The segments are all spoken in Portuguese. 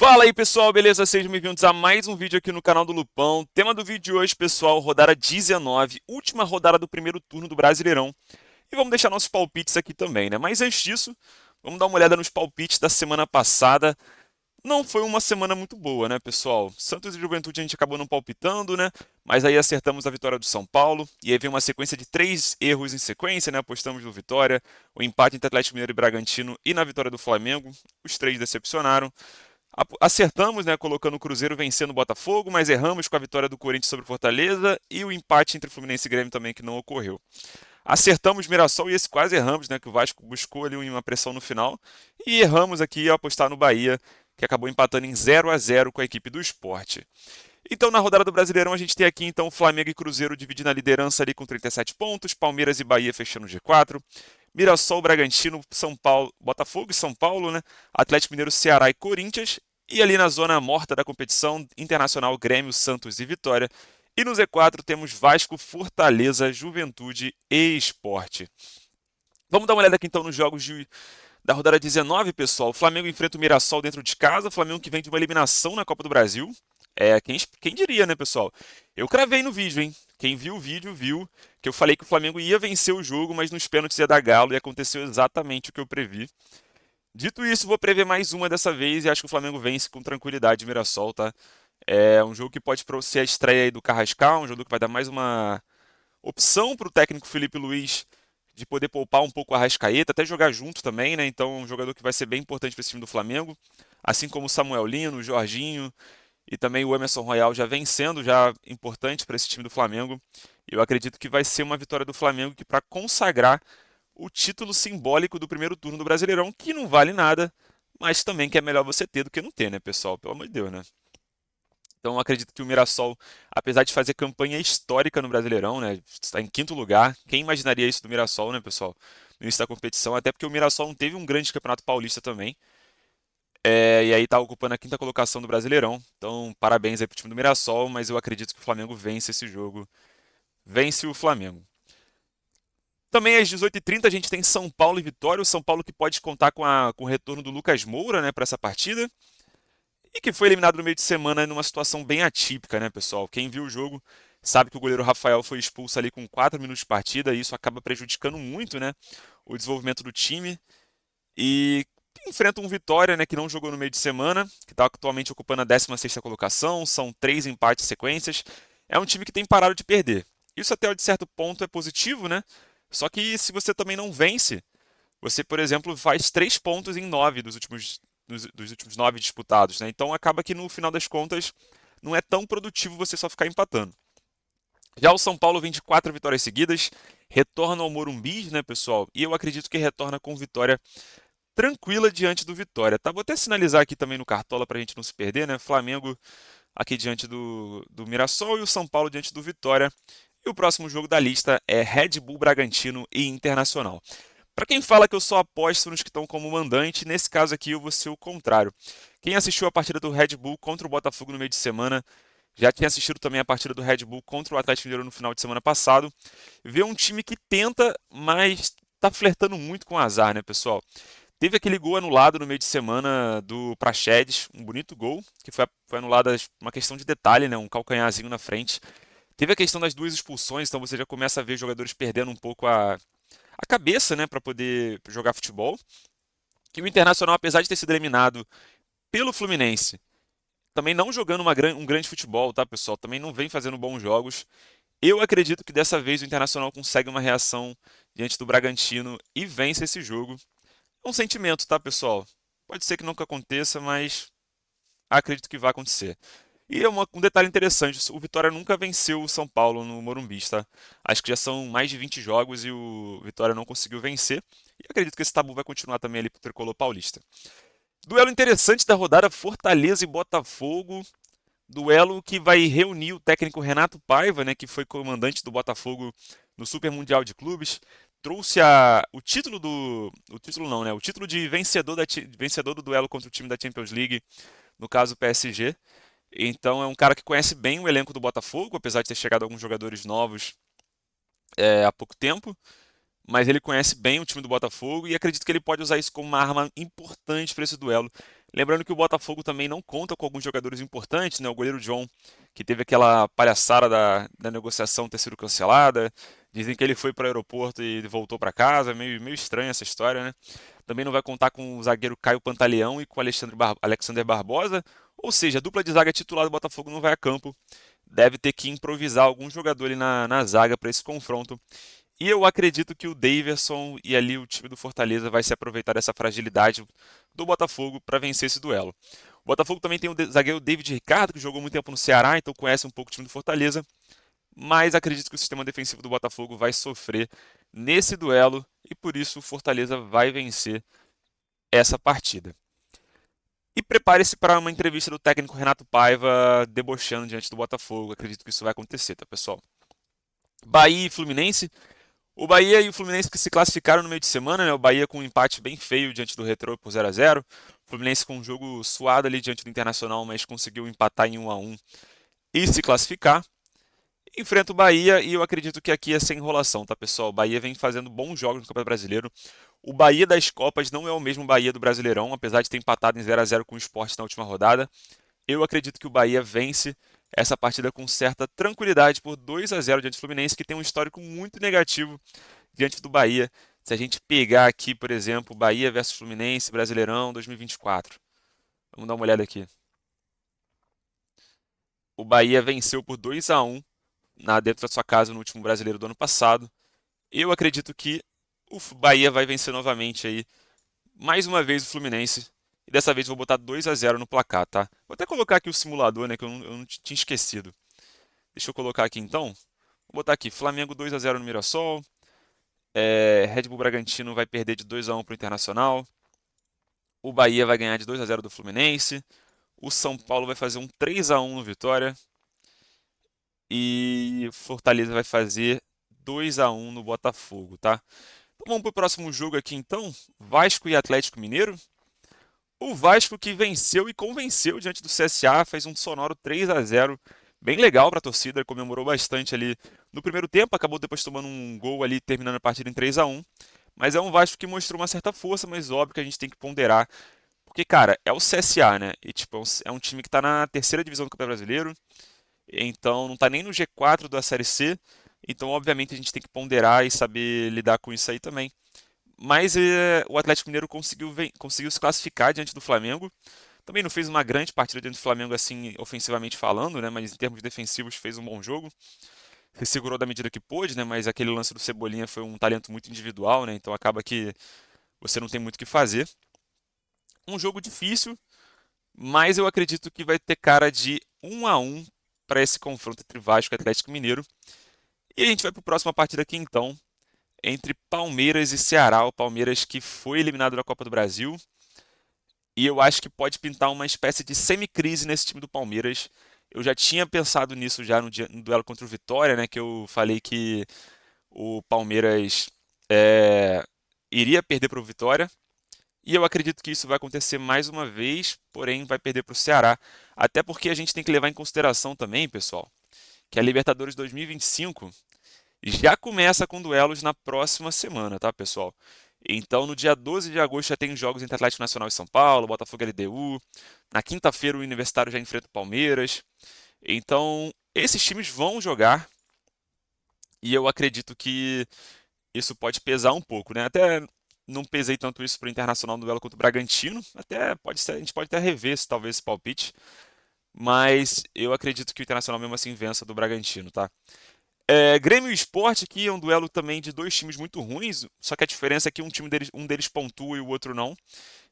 Fala aí pessoal, beleza? Sejam bem-vindos a mais um vídeo aqui no canal do Lupão. Tema do vídeo de hoje, pessoal, rodada 19, última rodada do primeiro turno do Brasileirão. E vamos deixar nossos palpites aqui também, né? Mas antes disso, vamos dar uma olhada nos palpites da semana passada. Não foi uma semana muito boa, né, pessoal? Santos e Juventude a gente acabou não palpitando, né? Mas aí acertamos a vitória do São Paulo. E aí veio uma sequência de 3 erros em sequência, né? Apostamos no Vitória, o empate entre Atlético Mineiro e Bragantino e na vitória do Flamengo. Os três decepcionaram. Acertamos, né, colocando o Cruzeiro vencendo o Botafogo, mas erramos com a vitória do Corinthians sobre o Fortaleza e o empate entre Fluminense e Grêmio também que não ocorreu. Acertamos Mirassol e esse quase erramos, né, que o Vasco buscou ali uma pressão no final e erramos aqui ao apostar no Bahia, que acabou empatando em 0-0 com a equipe do Sport. Então, na rodada do Brasileirão, a gente tem aqui então Flamengo e Cruzeiro dividindo a liderança ali com 37 pontos, Palmeiras e Bahia fechando o G4, Mirassol, Bragantino, São Paulo, Botafogo e São Paulo, né? Atlético Mineiro, Ceará e Corinthians. E ali na zona morta da competição, Internacional, Grêmio, Santos e Vitória. E no Z4 temos Vasco, Fortaleza, Juventude e Sport. Vamos dar uma olhada aqui então nos jogos da rodada 19, pessoal. O Flamengo enfrenta o Mirassol dentro de casa. O Flamengo que vem de uma eliminação na Copa do Brasil. Quem diria, né, pessoal? Eu cravei no vídeo, hein? Quem viu o vídeo viu que eu falei que o Flamengo ia vencer o jogo, mas nos pênaltis ia dar galo e aconteceu exatamente o que eu previ. Dito isso, vou prever mais uma dessa vez e acho que o Flamengo vence com tranquilidade o Mirassol, tá? É um jogo que pode ser a estreia aí do Carrascal, um jogo que vai dar mais uma opção para o técnico Felipe Luiz de poder poupar um pouco a Arrascaeta, até jogar junto também, né? Então, um jogador que vai ser bem importante para esse time do Flamengo, assim como o Samuel Lino, o Jorginho e também o Emerson Royal já vencendo, já importante para esse time do Flamengo. Eu acredito que vai ser uma vitória do Flamengo que para consagrar o título simbólico do primeiro turno do Brasileirão, que não vale nada, mas também que é melhor você ter do que não ter, né, pessoal? Pelo amor de Deus, né? Então, eu acredito que o Mirassol, apesar de fazer campanha histórica no Brasileirão, né, está em quinto lugar. Quem imaginaria isso do Mirassol, né, pessoal? No início da competição, até porque o Mirassol não teve um grande campeonato paulista também. E aí está ocupando a quinta colocação do Brasileirão. Então, parabéns aí pro time do Mirassol, mas eu acredito que o Flamengo vence esse jogo. Vence o Flamengo. Também às 18h30 a gente tem São Paulo e Vitória. O São Paulo que pode contar com o retorno do Lucas Moura, né, para essa partida. E que foi eliminado no meio de semana numa situação bem atípica, né, pessoal? Quem viu o jogo sabe que o goleiro Rafael foi expulso ali com 4 minutos de partida e isso acaba prejudicando muito, né, o desenvolvimento do time. E enfrenta um Vitória, né, que não jogou no meio de semana, que está atualmente ocupando a 16ª colocação, são 3 empates sequências. É um time que tem parado de perder. Isso até de certo ponto é positivo, né? Só que se você também não vence, você, por exemplo, faz 3 pontos em 9 dos últimos 9 disputados, né? Então acaba que no final das contas não é tão produtivo você só ficar empatando. Já o São Paulo vem de 4 vitórias seguidas, retorna ao Morumbi, né, pessoal? E eu acredito que retorna com vitória tranquila diante do Vitória, tá? Vou até sinalizar aqui também no Cartola para a gente não se perder, né? Flamengo aqui diante do Mirassol e o São Paulo diante do Vitória. E o próximo jogo da lista é Red Bull Bragantino e Internacional. Para quem fala que eu só aposto nos que estão como mandante, nesse caso aqui eu vou ser o contrário. Quem assistiu a partida do Red Bull contra o Botafogo no meio de semana, já tinha assistido também a partida do Red Bull contra o Atlético Mineiro no final de semana passado, vê um time que tenta, mas tá flertando muito com o azar, né, pessoal? Teve aquele gol anulado no meio de semana do Praxedes, um bonito gol, que foi anulado uma questão de detalhe, né, um calcanharzinho na frente. Teve a questão das 2 expulsões, então você já começa a ver jogadores perdendo um pouco a cabeça, né, para poder jogar futebol. E o Internacional, apesar de ter sido eliminado pelo Fluminense, também não jogando um grande futebol, tá, pessoal? Também não vem fazendo bons jogos. Eu acredito que dessa vez o Internacional consegue uma reação diante do Bragantino e vence esse jogo. É um sentimento, tá, pessoal? Pode ser que nunca aconteça, mas acredito que vai acontecer. E um detalhe interessante, o Vitória nunca venceu o São Paulo no Morumbi, tá? Acho que já são mais de 20 jogos e o Vitória não conseguiu vencer. E acredito que esse tabu vai continuar também ali pro Tricolor Paulista. Duelo interessante da rodada, Fortaleza e Botafogo. Duelo que vai reunir o técnico Renato Paiva, né, que foi comandante do Botafogo no Super Mundial de Clubes. Trouxe o título o título não, né? O título de vencedor do duelo contra o time da Champions League, no caso o PSG. Então é um cara que conhece bem o elenco do Botafogo, apesar de ter chegado alguns jogadores novos há pouco tempo. Mas ele conhece bem o time do Botafogo e acredito que ele pode usar isso como uma arma importante para esse duelo, Lembrando que o Botafogo também não conta com alguns jogadores importantes, né? O goleiro John, que teve aquela palhaçada da negociação ter sido cancelada. Dizem que ele foi para o aeroporto e voltou para casa. Meio estranha essa história, né? Também não vai contar com o zagueiro Caio Pantaleão e com o Alexander Barbosa. Ou seja, a dupla de zaga titular do Botafogo não vai a campo. Deve ter que improvisar algum jogador ali na zaga para esse confronto. E eu acredito que o Daverson e ali o time do Fortaleza vai se aproveitar dessa fragilidade do Botafogo para vencer esse duelo. O Botafogo também tem o zagueiro David Ricardo, que jogou muito tempo no Ceará, então conhece um pouco o time do Fortaleza. Mas acredito que o sistema defensivo do Botafogo vai sofrer nesse duelo e por isso o Fortaleza vai vencer essa partida. E prepare-se para uma entrevista do técnico Renato Paiva debochando diante do Botafogo. Acredito que isso vai acontecer, tá, pessoal? Bahia e Fluminense. O Bahia e o Fluminense que se classificaram no meio de semana, né? O Bahia com um empate bem feio diante do Retrô por 0-0. O Fluminense com um jogo suado ali diante do Internacional, mas conseguiu empatar em 1-1 e se classificar. Enfrenta o Bahia e eu acredito que aqui é sem enrolação, tá, pessoal? O Bahia vem fazendo bons jogos no Campeonato Brasileiro. O Bahia das Copas não é o mesmo Bahia do Brasileirão, apesar de ter empatado em 0-0 com o Sport na última rodada. Eu acredito que o Bahia vence essa partida com certa tranquilidade por 2-0 diante do Fluminense, que tem um histórico muito negativo diante do Bahia. Se a gente pegar aqui, por exemplo, Bahia versus Fluminense, Brasileirão 2024. Vamos dar uma olhada aqui. O Bahia venceu por 2-1 dentro da sua casa no último Brasileiro do ano passado. Eu acredito que o Bahia vai vencer novamente aí, mais uma vez o Fluminense. E dessa vez vou botar 2-0 no placar, tá? Vou até colocar aqui o simulador, né, que eu não tinha esquecido. Deixa eu colocar aqui então. Vou botar aqui, Flamengo 2-0 no Mirassol. Red Bull Bragantino vai perder de 2-1 para o Internacional. O Bahia vai ganhar de 2-0 do Fluminense. O São Paulo vai fazer um 3-1 no Vitória. E Fortaleza vai fazer 2-1 no Botafogo, tá? Então vamos para o próximo jogo aqui então. Vasco e Atlético Mineiro. O Vasco que venceu e convenceu diante do CSA, fez um sonoro 3-0, bem legal para a torcida, comemorou bastante ali no primeiro tempo, acabou depois tomando um gol ali, terminando a partida em 3-1. Mas é um Vasco que mostrou uma certa força, mas óbvio que a gente tem que ponderar. Porque, cara, é o CSA, né? E, tipo, é um time que tá na terceira divisão do Campeonato Brasileiro, então não tá nem no G4 da Série C. Então, obviamente, a gente tem que ponderar e saber lidar com isso aí também. Mas o Atlético Mineiro conseguiu se classificar diante do Flamengo. Também não fez uma grande partida diante do Flamengo, assim, ofensivamente falando, né? Mas em termos defensivos fez um bom jogo. Se segurou da medida que pôde, né? Mas aquele lance do Cebolinha foi um talento muito individual, né? Então acaba que você não tem muito o que fazer. Um jogo difícil, mas eu acredito que vai ter cara de 1-1 para esse confronto entre Vasco e Atlético Mineiro. E a gente vai para a próxima partida aqui então, entre Palmeiras e Ceará. O Palmeiras que foi eliminado da Copa do Brasil. E eu acho que pode pintar uma espécie de semi-crise nesse time do Palmeiras. Eu já tinha pensado nisso já no duelo contra o Vitória, né? Que eu falei que o Palmeiras é, iria perder para o Vitória. E eu acredito que isso vai acontecer mais uma vez, porém vai perder para o Ceará. Até porque a gente tem que levar em consideração também, pessoal, que a Libertadores 2025 já começa com duelos na próxima semana, tá, pessoal? Então, no dia 12 de agosto já tem jogos entre Atlético Nacional e São Paulo, Botafogo e LDU. Na quinta-feira o Universitário já enfrenta o Palmeiras. Então, esses times vão jogar e eu acredito que isso pode pesar um pouco, né? Até não pesei tanto isso para o Internacional no duelo contra o Bragantino. Até pode ser, a gente pode até rever talvez esse palpite, mas eu acredito que o Internacional mesmo assim vença do Bragantino, tá? Grêmio e Sport aqui é um duelo também de dois times muito ruins, só que a diferença é que um deles pontua e o outro não.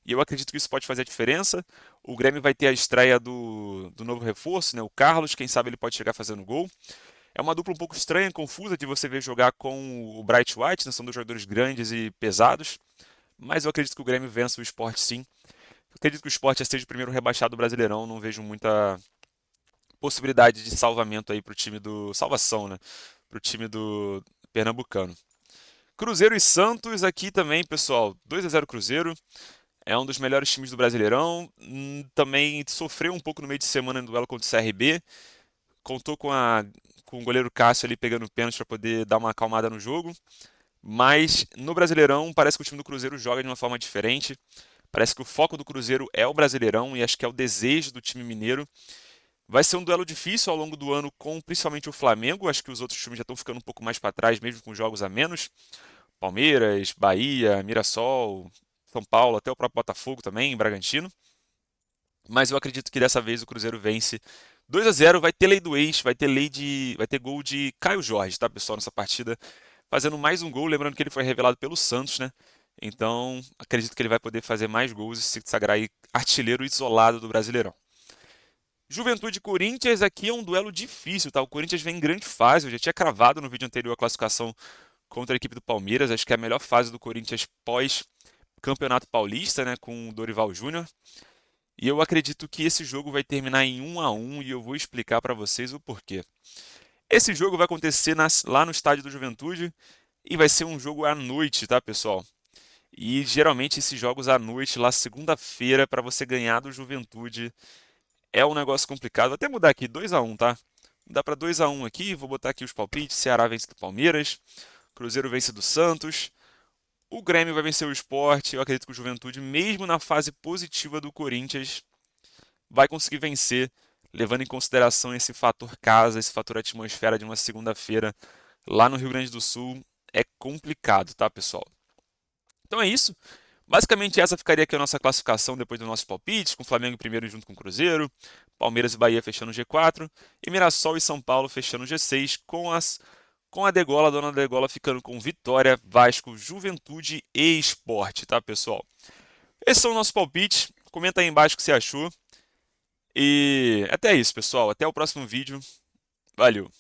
E eu acredito que isso pode fazer a diferença. O Grêmio vai ter a estreia do novo reforço, né? O Carlos, quem sabe ele pode chegar fazendo gol. É uma dupla um pouco estranha, confusa de você ver jogar com o Bright White, né? São dois jogadores grandes e pesados. Mas eu acredito que o Grêmio vença o Sport sim. Eu acredito que o Sport já seja o primeiro rebaixado do Brasileirão, não vejo muita possibilidade de salvamento aí para o time do. Salvação, né? Para o time do Pernambucano. Cruzeiro e Santos aqui também, pessoal. 2-0 Cruzeiro. É um dos melhores times do Brasileirão. Também sofreu um pouco no meio de semana no duelo contra o CRB. Contou com o goleiro Cássio ali pegando pênalti para poder dar uma acalmada no jogo. Mas no Brasileirão parece que o time do Cruzeiro joga de uma forma diferente. Parece que o foco do Cruzeiro é o Brasileirão e acho que é o desejo do time mineiro. Vai ser um duelo difícil ao longo do ano com principalmente o Flamengo. Acho que os outros times já estão ficando um pouco mais para trás, mesmo com jogos a menos. Palmeiras, Bahia, Mirassol, São Paulo, até o próprio Botafogo também, Bragantino. Mas eu acredito que dessa vez o Cruzeiro vence 2-0. Vai ter lei do ex, vai ter gol de Caio Jorge, tá, pessoal, nessa partida, fazendo mais um gol, lembrando que ele foi revelado pelo Santos, né? Então, acredito que ele vai poder fazer mais gols e se sagrar aí artilheiro isolado do Brasileirão. Juventude e Corinthians aqui é um duelo difícil, tá? O Corinthians vem em grande fase, eu já tinha cravado no vídeo anterior a classificação contra a equipe do Palmeiras, acho que é a melhor fase do Corinthians pós Campeonato Paulista, né, com o Dorival Júnior. E eu acredito que esse jogo vai terminar em 1-1 e eu vou explicar para vocês o porquê. Esse jogo vai acontecer lá no estádio do Juventude e vai ser um jogo à noite, tá, pessoal? E geralmente esses jogos à noite, lá segunda-feira, para você ganhar do Juventude, é um negócio complicado. Vou até mudar aqui, 2-1, tá? Dá para 2-1 aqui, vou botar aqui os palpites. Ceará vence do Palmeiras, Cruzeiro vence do Santos, o Grêmio vai vencer o Sport. Eu acredito que o Juventude, mesmo na fase positiva do Corinthians, vai conseguir vencer, levando em consideração esse fator casa, esse fator atmosfera de uma segunda-feira lá no Rio Grande do Sul. É complicado, tá, pessoal? Então é isso. Basicamente essa ficaria aqui a nossa classificação depois do nosso palpite, com o Flamengo em primeiro junto com o Cruzeiro, Palmeiras e Bahia fechando o G4, e Mirassol e São Paulo fechando o G6, com a Degola, a dona Degola ficando com Vitória, Vasco, Juventude e Sport, tá, pessoal? Esses são os nossos palpites. Comenta aí embaixo o que você achou. E até isso, pessoal. Até o próximo vídeo. Valeu!